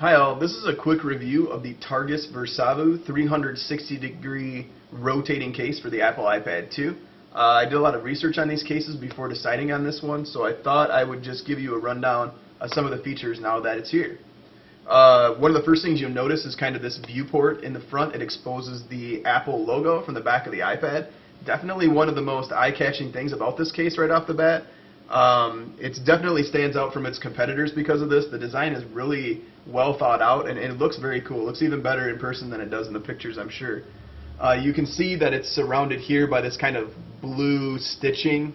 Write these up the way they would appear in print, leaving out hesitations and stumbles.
Hi all, this is a quick review of the Targus Versavu 360-degree rotating case for the Apple iPad 2. I did a lot of research on these cases before deciding on this one, so I thought I would just give you a rundown of some of the features now that it's here. One of the first things you'll notice is kind of this viewport in the front. It exposes the Apple logo from the back of the iPad. Definitely one of the most eye-catching things about this case right off the bat. It definitely stands out from its competitors because of this. The design is really well thought out, and it looks very cool. It looks even better in person than it does in the pictures, I'm sure. You can see that it's surrounded here by this kind of blue stitching.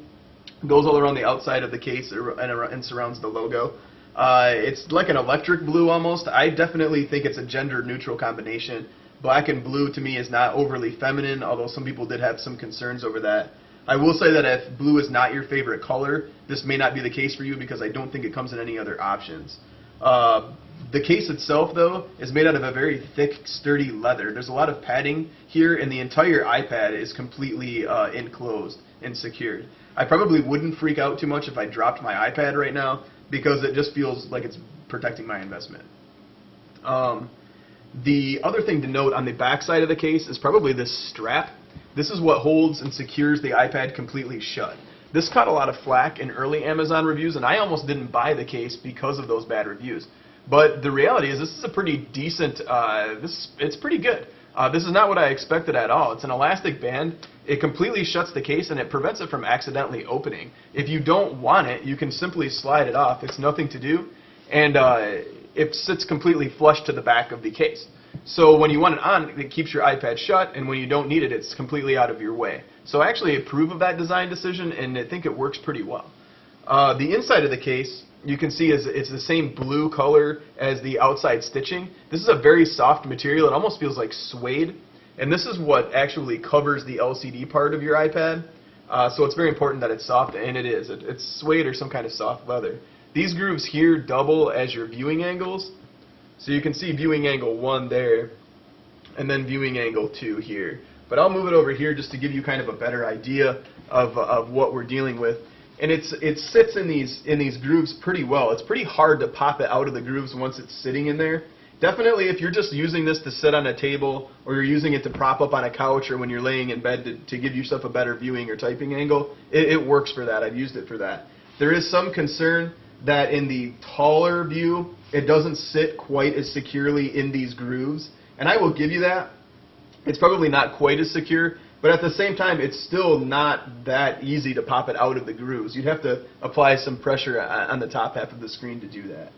It goes all around the outside of the case and surrounds the logo. It's like an electric blue almost. I definitely think it's a gender-neutral combination. Black and blue to me is not overly feminine, although some people did have some concerns over that. I will say that if blue is not your favorite color, this may not be the case for you because I don't think it comes in any other options. The case itself, though, is made out of a very thick, sturdy leather. There's a lot of padding here, and the entire iPad is completely enclosed and secured. I probably wouldn't freak out too much if I dropped my iPad right now because it just feels like it's protecting my investment. The other thing to note on the back side of the case is probably this strap. This is what holds and secures the iPad completely shut. This caught a lot of flack in early Amazon reviews, and I almost didn't buy the case because of those bad reviews. But the reality is this is a pretty decent, it's pretty good. This is not what I expected at all. It's an elastic band. It completely shuts the case, and it prevents it from accidentally opening. If you don't want it, you can simply slide it off. It's nothing to do, and it sits completely flush to the back of the case. So when you want it on, it keeps your iPad shut, and when you don't need it, it's completely out of your way. So I actually approve of that design decision, and I think it works pretty well. The inside of the case, you can see it's the same blue color as the outside stitching. This is a very soft material. It almost feels like suede, and this is what actually covers the LCD part of your iPad. So it's very important that it's soft, and it is. It's suede or some kind of soft leather. These grooves here double as your viewing angles. So you can see viewing angle 1 there, and then viewing angle 2 here. But I'll move it over here just to give you kind of a better idea of what we're dealing with. And it sits in these grooves pretty well. It's pretty hard to pop it out of the grooves once it's sitting in there. Definitely if you're just using this to sit on a table, or you're using it to prop up on a couch, or when you're laying in bed to give yourself a better viewing or typing angle, it works for that. I've used it for that. There is some concern that in the taller view, it doesn't sit quite as securely in these grooves. And I will give you that. It's probably not quite as secure, but at the same time, it's still not that easy to pop it out of the grooves. You'd have to apply some pressure on the top half of the screen to do that.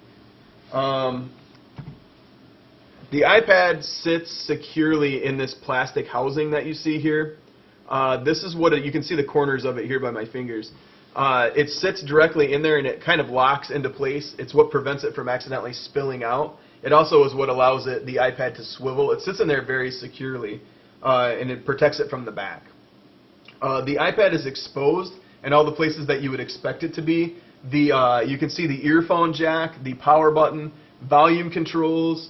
The iPad sits securely in this plastic housing that you see here. This is what you can see the corners of it here by my fingers. It sits directly in there, and it kind of locks into place. It's what prevents it from accidentally spilling out. It also is what allows the iPad to swivel. It sits in there very securely, and it protects it from the back. The iPad is exposed in all the places that you would expect it to be. You can see the earphone jack, the power button, volume controls,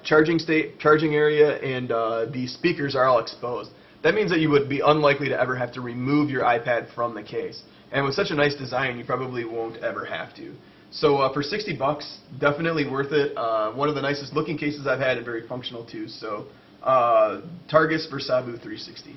charging area, and the speakers are all exposed. That means that you would be unlikely to ever have to remove your iPad from the case. And with such a nice design, you probably won't ever have to. So for 60 bucks, definitely worth it. One of the nicest looking cases I've had, and very functional too. So Targus Versavu 360.